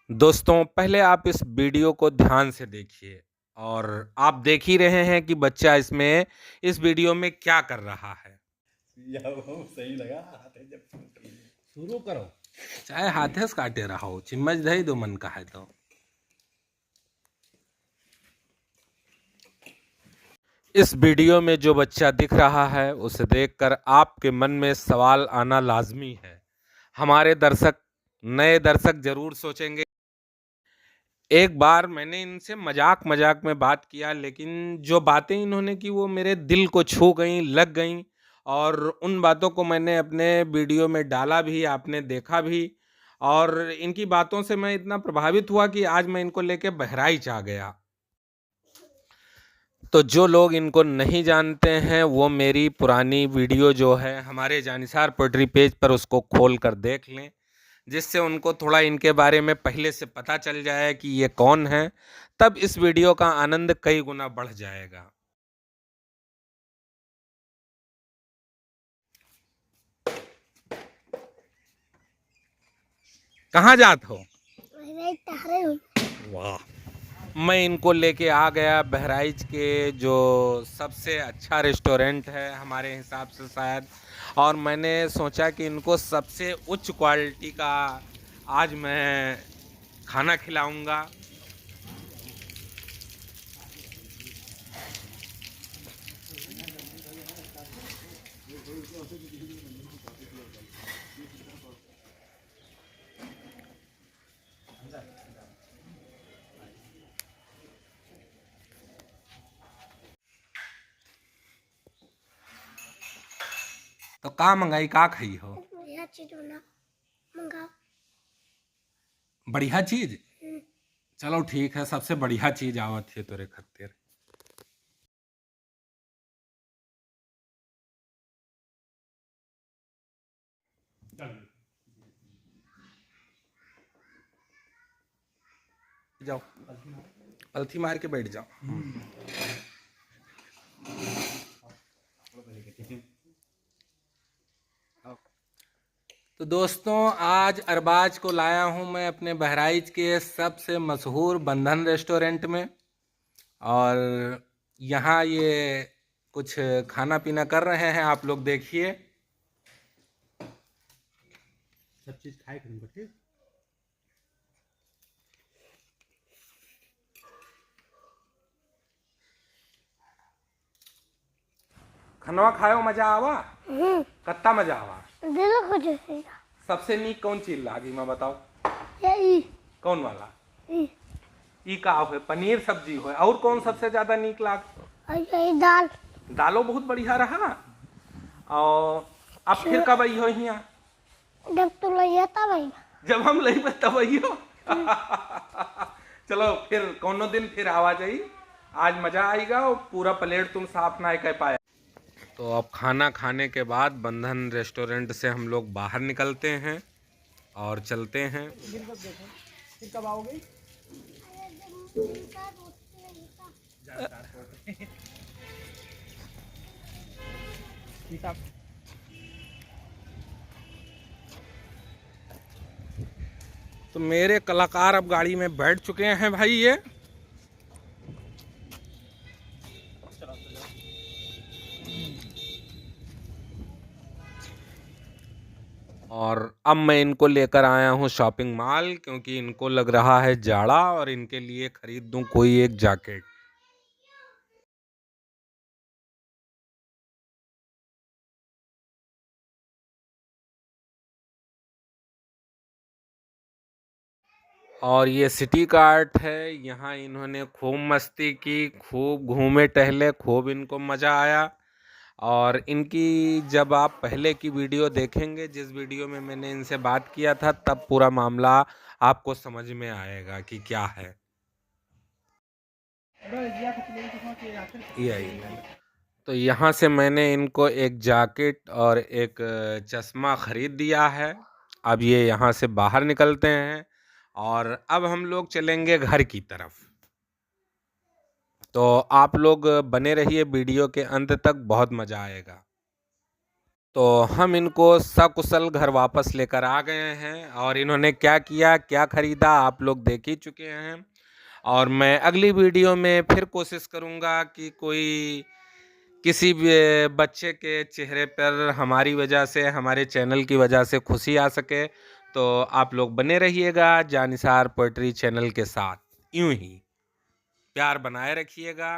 दोस्तों, पहले आप इस वीडियो को ध्यान से देखिए और आप देख ही रहे हैं कि बच्चा इसमें इस वीडियो में क्या कर रहा है। या वो सही लगा हाथ है जब शुरू करो, चाहे हाथे से काटे रहो, चिम्मच दही दो मन का है तो। इस वीडियो में जो बच्चा दिख रहा है उसे देखकर आपके मन में सवाल आना लाजमी है। हमारे दर्शक, नए दर्शक जरूर सोचेंगे। एक बार मैंने इनसे मजाक मजाक में बात किया, लेकिन जो बातें इन्होंने की वो मेरे दिल को छू गईं, लग गईं। और उन बातों को मैंने अपने वीडियो में डाला भी, आपने देखा भी। और इनकी बातों से मैं इतना प्रभावित हुआ कि आज मैं इनको लेके बहराइच आ गया। तो जो लोग इनको नहीं जानते हैं वो मेरी पुरानी वीडियो जो है हमारे जानिसार पोएट्री पेज पर, उसको खोल कर देख लें, जिससे उनको थोड़ा इनके बारे में पहले से पता चल जाए कि ये कौन है। तब इस वीडियो का आनंद कई गुना बढ़ जाएगा। कहाँ जात हो? वाह! मैं इनको लेके आ गया बहराइच के जो सबसे अच्छा रेस्टोरेंट है हमारे हिसाब से शायद। और मैंने सोचा कि इनको सबसे उच्च क्वालिटी का आज मैं खाना खिलाऊंगा। तो का मंगाई, का खाई हो? बढ़िया चीज होना मंगाओ। बढ़िया चीज? चलो ठीक है, सबसे बढ़िया चीज आवत है तोरे खातिर। जाओ, पलथी मार के बैठ जाओ। तो दोस्तों, आज अरबाज को लाया हूं मैं अपने बहराइच के सबसे मशहूर बंधन रेस्टोरेंट में। और यहाँ ये कुछ खाना पीना कर रहे हैं, आप लोग देखिए। सब चीज खाए करूंगा ठीक। खनवा खायो, मजा आवा? कत्ता मजा आवा? दिल को जैसेगा सबसे नीक कौन चीज लागी मैं बताओ? यही कौन वाला? ई ई का हो, पनीर सब्जी हो, और कौन सबसे ज्यादा नीक लाग? और यही दाल दालो बहुत बढ़िया रहा। और अब फिर कब आई हो यहाँ? जब तू लइया तब आई जब हम लई तब आई हो। चलो फिर कोनो दिन फिर आवा जाई, आज मजा आएगा और पूरा प्लेट तुम साफ ना कर पाए। तो अब खाना खाने के बाद बंधन रेस्टोरेंट से हम लोग बाहर निकलते हैं और चलते हैं। फिर कब आओगे? तो मेरे कलाकार अब गाड़ी में बैठ चुके हैं भाई ये। और अब मैं इनको लेकर आया हूँ शॉपिंग मॉल, क्योंकि इनको लग रहा है जाड़ा और इनके लिए खरीद दूँ कोई एक जैकेट। और ये सिटी कार्ट है, यहाँ इन्होंने खूब मस्ती की, खूब घूमे टहले, खूब इनको मज़ा आया। और इनकी जब आप पहले की वीडियो देखेंगे, जिस वीडियो में मैंने इनसे बात किया था, तब पूरा मामला आपको समझ में आएगा कि क्या है। ये तो यहाँ से मैंने इनको एक जैकेट और एक चश्मा खरीद दिया है। अब ये यहाँ से बाहर निकलते हैं और अब हम लोग चलेंगे घर की तरफ। तो आप लोग बने रहिए वीडियो के अंत तक, बहुत मज़ा आएगा। तो हम इनको सकुशल घर वापस लेकर आ गए हैं और इन्होंने क्या किया, क्या खरीदा, आप लोग देख ही चुके हैं। और मैं अगली वीडियो में फिर कोशिश करूँगा कि कोई किसी भी बच्चे के चेहरे पर हमारी वजह से, हमारे चैनल की वजह से खुशी आ सके। तो आप लोग बने रहिएगा जानिसार पोएट्री चैनल के साथ, यूं ही प्यार बनाए रखिएगा।